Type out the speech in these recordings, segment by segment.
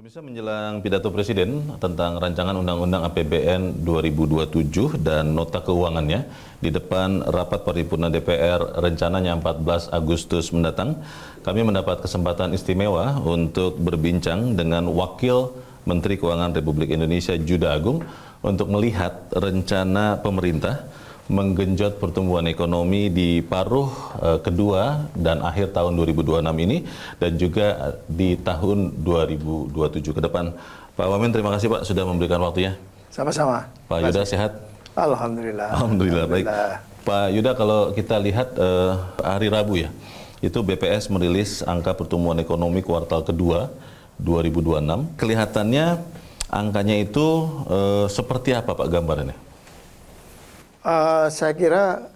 Pemirsa, menjelang pidato Presiden tentang rancangan Undang-Undang APBN 2027 dan nota keuangannya di depan rapat paripurna DPR rencananya 14 Agustus mendatang, kami mendapat kesempatan istimewa untuk berbincang dengan Wakil Menteri Keuangan Republik Indonesia Juda Agung untuk melihat rencana pemerintah menggenjot pertumbuhan ekonomi di paruh kedua dan akhir tahun 2026 ini dan juga di tahun 2027 ke depan. Pak Wamen, terima kasih Pak sudah memberikan waktunya. Sama-sama. Pak Yuda sehat? Alhamdulillah. Alhamdulillah. Baik. Pak Yuda, kalau kita lihat hari Rabu ya, itu BPS merilis angka pertumbuhan ekonomi kuartal kedua 2026. Kelihatannya angkanya itu seperti apa Pak gambarannya? Saya kira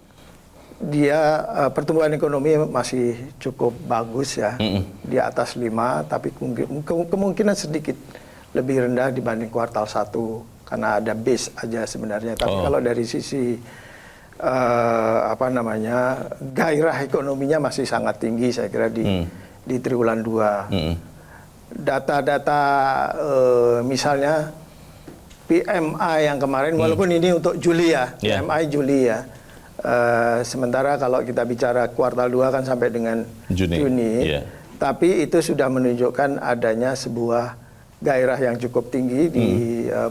dia pertumbuhan ekonomi masih cukup bagus ya, di atas 5, tapi kemungkinan sedikit lebih rendah dibanding kuartal 1 karena ada base aja sebenarnya. Tapi kalau dari sisi gairah ekonominya masih sangat tinggi saya kira di triwulan 2. Data-data misalnya PMI yang kemarin, walaupun ini untuk Juli ya, PMI Juli ya. Sementara kalau kita bicara kuartal 2 kan sampai dengan Juni. Tapi itu sudah menunjukkan adanya sebuah gairah yang cukup tinggi di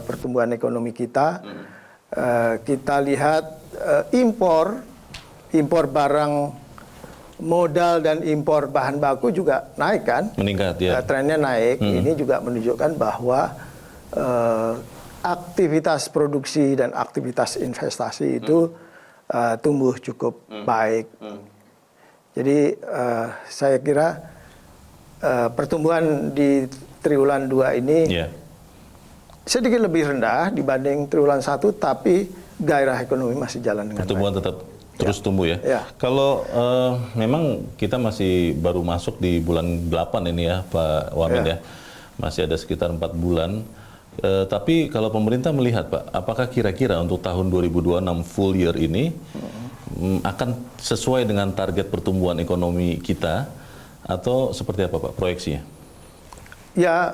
pertumbuhan ekonomi kita. Kita lihat impor barang modal dan impor bahan baku juga naik kan? Meningkat ya. Trennya naik. Ini juga menunjukkan bahwa aktivitas produksi dan aktivitas investasi itu tumbuh cukup baik. Jadi saya kira pertumbuhan di triwulan 2 ini sedikit lebih rendah dibanding triwulan 1, tapi gairah ekonomi masih jalan dengan pertumbuhan baik. Tetap terus tumbuh ya. Kalau memang kita masih baru masuk di bulan 8 ini ya Pak Wamen ya. Masih ada sekitar 4 bulan. Tapi kalau pemerintah melihat Pak, apakah kira-kira untuk tahun 2026 full year ini akan sesuai dengan target pertumbuhan ekonomi kita atau seperti apa Pak proyeksinya? Ya,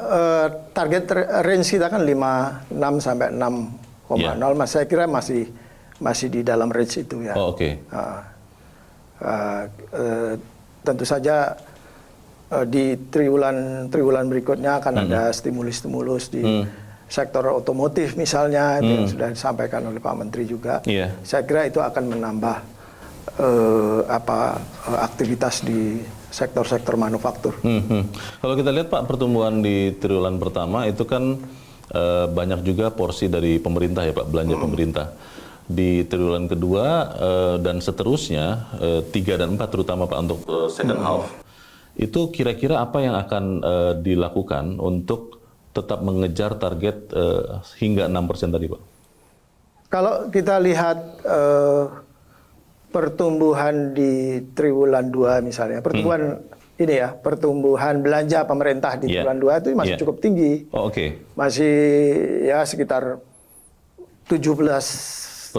target range kita kan 6 sampai 6,0, saya kira masih di dalam range itu ya. Tentu saja di triwulan berikutnya akan ada stimulus-stimulus di sektor otomotif misalnya, yang sudah disampaikan oleh Pak Menteri juga. Saya kira itu akan menambah aktivitas di sektor-sektor manufaktur. Kalau kita lihat Pak, pertumbuhan di triwulan pertama itu kan banyak juga porsi dari pemerintah ya Pak, belanja pemerintah. Di triwulan kedua dan seterusnya 3 dan 4 terutama Pak untuk second half. Itu kira-kira apa yang akan dilakukan untuk tetap mengejar target hingga 6% tadi Pak? Kalau kita lihat pertumbuhan di triwulan 2 misalnya, pertumbuhan belanja pemerintah di triwulan 2 itu masih cukup tinggi. Masih ya sekitar 17-18%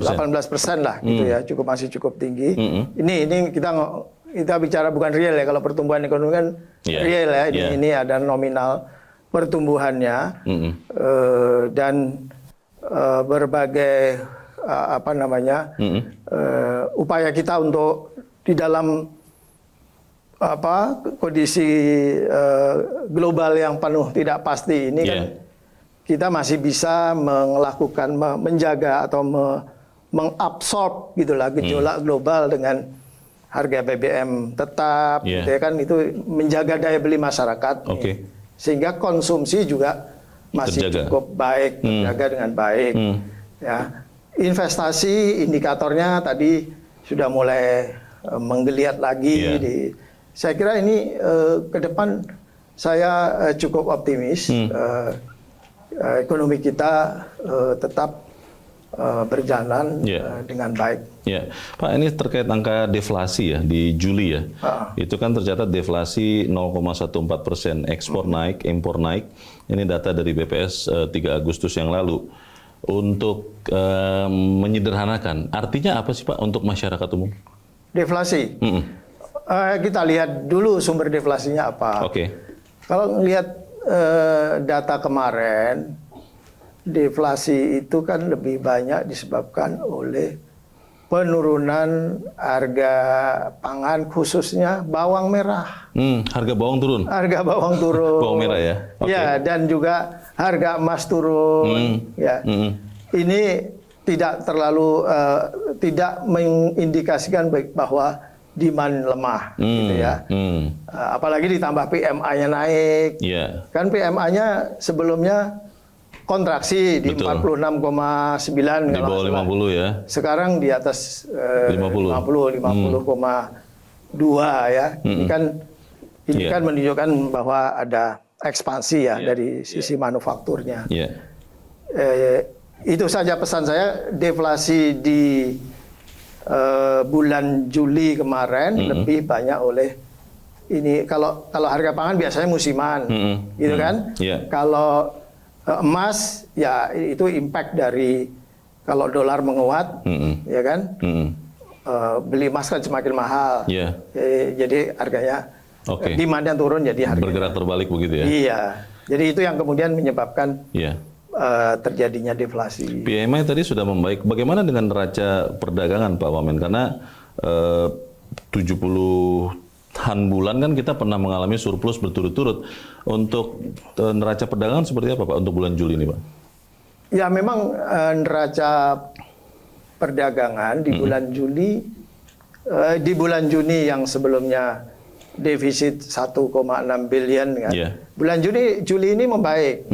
lah gitu ya, masih cukup tinggi. Ini kita bicara bukan real ya, kalau pertumbuhan ekonomi kan real ya, ini ada nominal pertumbuhannya dan berbagai upaya kita untuk di dalam kondisi global yang penuh tidak pasti ini kan kita masih bisa melakukan menjaga atau mengabsorb gitulah gejolak global dengan harga BBM tetap, gitu ya kan, itu menjaga daya beli masyarakat. Sehingga konsumsi juga masih cukup baik, terjaga dengan baik. Ya, investasi indikatornya tadi sudah mulai menggeliat lagi. Saya kira ini ke depan saya cukup optimis. Ekonomi kita tetap berjalan dengan baik. Pak, ini terkait angka deflasi ya di Juli ya. Itu kan tercatat deflasi 0,14%, ekspor naik, impor naik. Ini data dari BPS 3 Agustus yang lalu. Untuk menyederhanakan, artinya apa sih Pak untuk masyarakat umum? Deflasi. Kita lihat dulu sumber deflasinya apa. Oke. Kalau melihat data kemarin, deflasi itu kan lebih banyak disebabkan oleh penurunan harga pangan, khususnya bawang merah. Harga bawang turun. Harga bawang turun. Bawang merah ya. Ya, dan juga harga emas turun. Ya, ini tidak terlalu tidak mengindikasikan bahwa demand lemah, gitu ya. Apalagi ditambah PMI-nya naik. Yeah. Kan PMI-nya sebelumnya kontraksi di 46,9 di bawah 50 ya. Sekarang di atas 50,2 ya. Ini kan menunjukkan bahwa ada ekspansi ya dari sisi manufakturnya. Itu saja pesan saya. Deflasi di bulan Juli kemarin lebih banyak oleh ini. Kalau harga pangan biasanya musiman, gitu kan? Kalau emas ya itu impact dari kalau dolar menguat, ya kan? Beli emas kan semakin mahal, jadi harganya demandnya turun, jadi harga bergerak terbalik begitu ya? Iya, jadi itu yang kemudian menyebabkan terjadinya deflasi. PMI tadi sudah membaik. Bagaimana dengan neraca perdagangan Pak Wamen? Karena 70-an bulan kan kita pernah mengalami surplus berturut-turut. Untuk neraca perdagangan seperti apa Pak untuk bulan Juli ini Pak? Ya memang neraca perdagangan di bulan Juli, di bulan Juni yang sebelumnya defisit 1,6 billion kan. Bulan Juli ini membaik,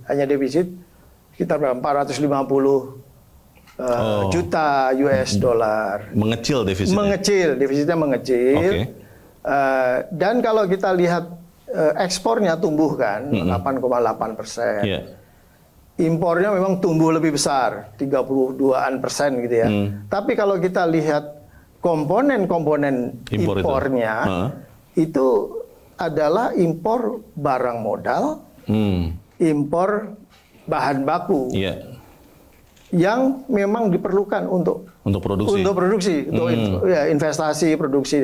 hanya defisit sekitar 450 juta US dollar. Mengecil defisitnya? Defisitnya mengecil. Dan kalau kita lihat ekspornya tumbuh kan 8,8%. Impornya memang tumbuh lebih besar, 32% gitu ya. Tapi kalau kita lihat komponen-komponen impornya, itu adalah impor barang modal, impor bahan baku, yang memang diperlukan untuk produksi, untuk investasi, produksi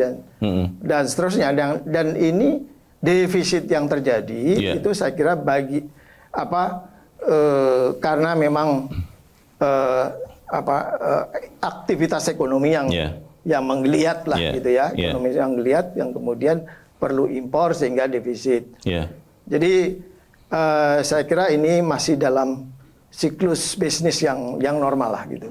dan seterusnya. Dan ini defisit yang terjadi itu saya kira karena memang aktivitas ekonomi yang menggeliat lah gitu ya, ekonomi yang menggeliat yang kemudian perlu impor sehingga defisit. Jadi saya kira ini masih dalam siklus bisnis yang normal lah gitu.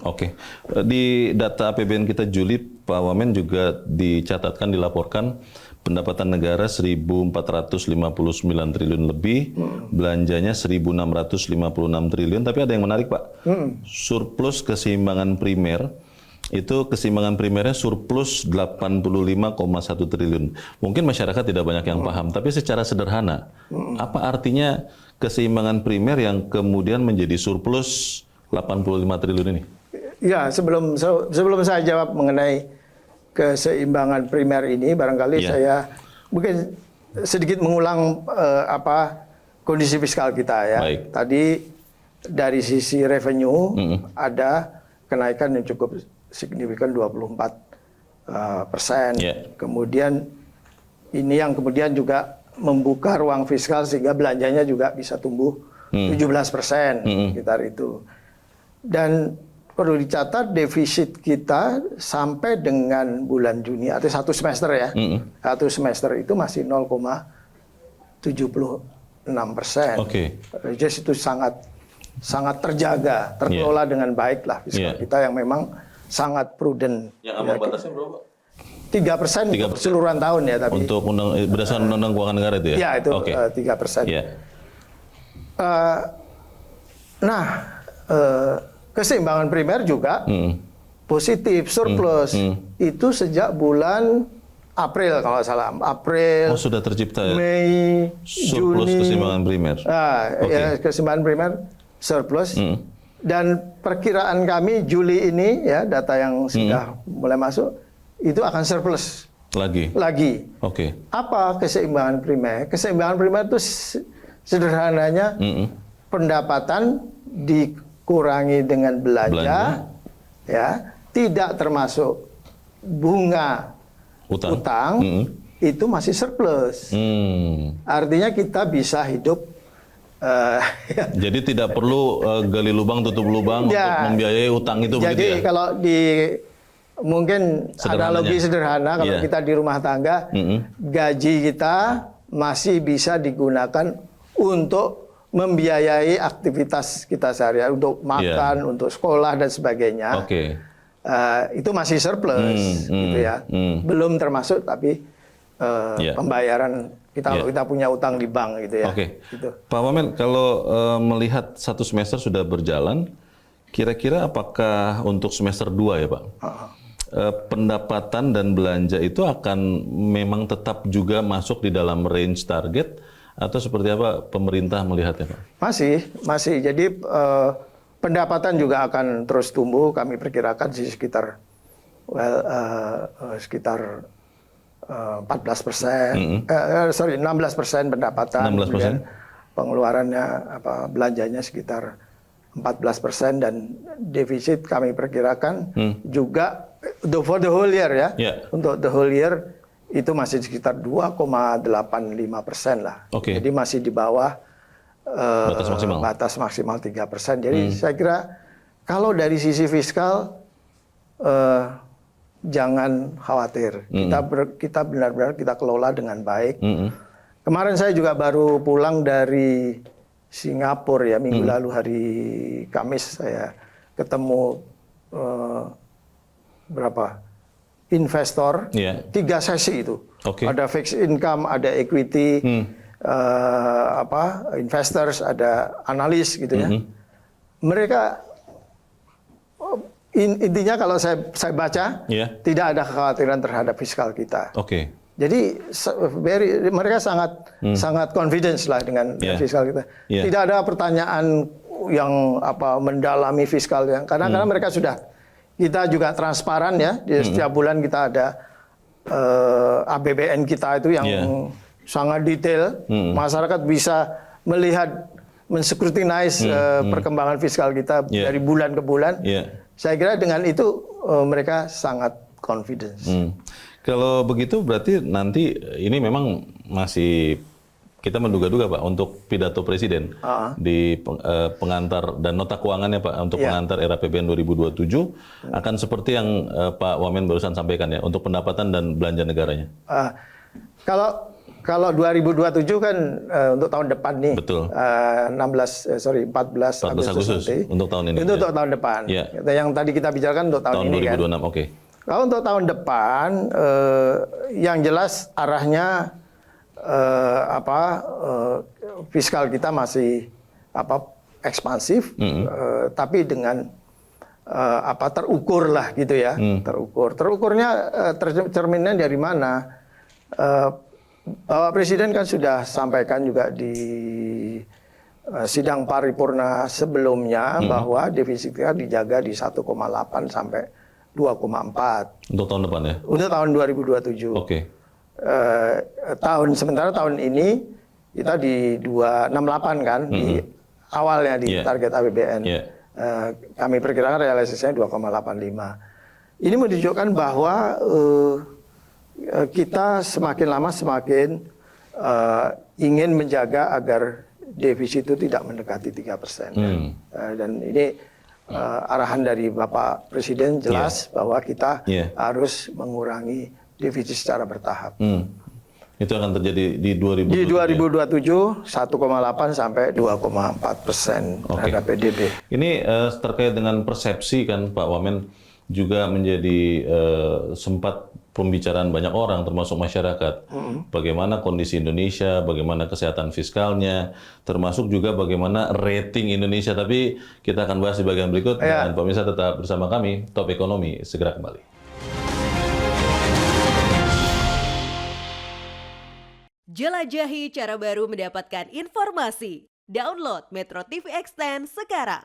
Di data APBN kita Juli, Pak Wamen, juga dicatatkan, dilaporkan pendapatan negara 1.459 triliun lebih, belanjanya 1.656 triliun. Tapi ada yang menarik Pak, surplus keseimbangan primer. Itu keseimbangan primernya surplus 85,1 triliun. Mungkin masyarakat tidak banyak yang paham, tapi secara sederhana, apa artinya keseimbangan primer yang kemudian menjadi surplus 85 triliun ini? Ya, sebelum saya jawab mengenai keseimbangan primer ini, barangkali saya mungkin sedikit mengulang kondisi fiskal kita ya. Tadi dari sisi revenue ada kenaikan yang cukup signifikan 24%. Kemudian ini yang kemudian juga membuka ruang fiskal sehingga belanjanya juga bisa tumbuh 17%, sekitar itu. Dan perlu dicatat defisit kita sampai dengan bulan Juni atau satu semester ya, satu semester itu masih 0,76%. Jadi itu sangat terjaga, terkelola dengan baik lah fiskal kita yang memang sangat prudent. Yang ambang batasnya berapa? 3% untuk keseluruhan tahun ya, tapi untuk berdasarkan undang-undang keuangan negara itu ya? Ya itu 3%. Keseimbangan primer juga positif, surplus. Itu sejak bulan April kalau salah. April. Sudah tercipta ya? Mei, surplus Juni. Keseimbangan primer. Ya, keseimbangan primer surplus. Dan perkiraan kami Juli ini ya, data yang sudah mulai masuk itu akan surplus lagi. Apa keseimbangan primer? Keseimbangan primer itu sederhananya pendapatan dikurangi dengan belanja. Ya, tidak termasuk bunga utang itu masih surplus. Artinya kita bisa hidup Jadi tidak perlu gali lubang tutup lubang Ya. untuk membiayai utang itu begitu Jadi ya? kalau mungkin Sederhananya. analogi sederhana kalau Iya. kita di rumah tangga, gaji kita masih bisa digunakan untuk membiayai aktivitas kita sehari-hari, untuk makan, untuk sekolah dan sebagainya. Oke. Itu masih surplus, gitu ya. Belum termasuk tapi Iya. pembayaran kita kalau Iya. kita punya utang di bank, gitu ya. Oke. Gitu. Pak Wamen, kalau melihat satu semester sudah berjalan, kira-kira apakah untuk semester 2 ya Pak? Pendapatan dan belanja itu akan memang tetap juga masuk di dalam range target atau seperti apa pemerintah melihatnya Pak? Masih. Jadi pendapatan juga akan terus tumbuh. Kami perkirakan sih sekitar 14%, 16% pendapatan. 16%? Kemudian pengeluarannya belanjanya sekitar 14% dan defisit kami perkirakan juga for the whole year ya. Yeah. Untuk the whole year itu masih sekitar 2,85% lah. Oke. Jadi masih di bawah Batas maksimal. 3%. Jadi saya kira kalau dari sisi fiskal jangan khawatir. Kita benar-benar kita kelola dengan baik. Kemarin saya juga baru pulang dari Singapura ya, minggu lalu hari Kamis saya ketemu investor, Iya. 3 sesi itu. Oke. Ada fixed income, ada equity, investors, ada analis gitu ya. Mereka intinya kalau saya baca Iya. tidak ada kekhawatiran terhadap fiskal kita. Oke. Jadi mereka sangat confidence lah dengan Yeah. fiskal kita. Yeah. Tidak ada pertanyaan yang mendalami fiskal yang karena mereka sudah, kita juga transparan ya. Di setiap bulan kita ada APBN kita itu yang sangat detail. Masyarakat bisa melihat, menskrutinise perkembangan fiskal kita dari bulan ke bulan. Yeah. Saya kira dengan itu mereka sangat confidence. Kalau begitu berarti nanti ini memang masih kita menduga-duga Pak untuk pidato Presiden di pengantar dan nota keuangannya Pak untuk pengantar era APBN 2027 akan seperti yang Pak Wamen barusan sampaikan ya untuk pendapatan dan belanja negaranya. Kalau 2027 kan untuk tahun depan nih. Betul. 14 Agustus nanti. Untuk tahun ini. Itu ya. untuk tahun depan. Ya. Yang tadi kita bicarakan untuk tahun ini 2026, kan. oke. Kalau untuk tahun depan, yang jelas arahnya fiskal kita masih ekspansif, tapi dengan terukur lah gitu ya, terukur. Terukurnya cerminnya dari mana? Bapak Presiden kan sudah sampaikan juga di sidang paripurna sebelumnya bahwa defisit kita dijaga di 1,8 sampai 2,4. Untuk tahun depan ya? Untuk tahun 2027. Oke. Sementara tahun ini kita di 268 kan, di awalnya di target APBN. Kami perkirakan realisasinya 2,85. Ini menunjukkan bahwa kita semakin lama semakin ingin menjaga agar defisit itu tidak mendekati 3%. Dan ini arahan dari Bapak Presiden jelas bahwa kita harus mengurangi defisit secara bertahap. Itu akan terjadi di 2027. Di 2027 1,8 sampai 2,4% terhadap PDB. Ini terkait dengan persepsi kan Pak Wamen juga menjadi sempat pembicaraan banyak orang termasuk masyarakat. Bagaimana kondisi Indonesia, bagaimana kesehatan fiskalnya, termasuk juga bagaimana rating Indonesia. Tapi kita akan bahas di bagian berikut dan pemirsa tetap bersama kami. Top Ekonomi segera kembali. Jelajahi cara baru mendapatkan informasi. Download Metro TV Extend sekarang.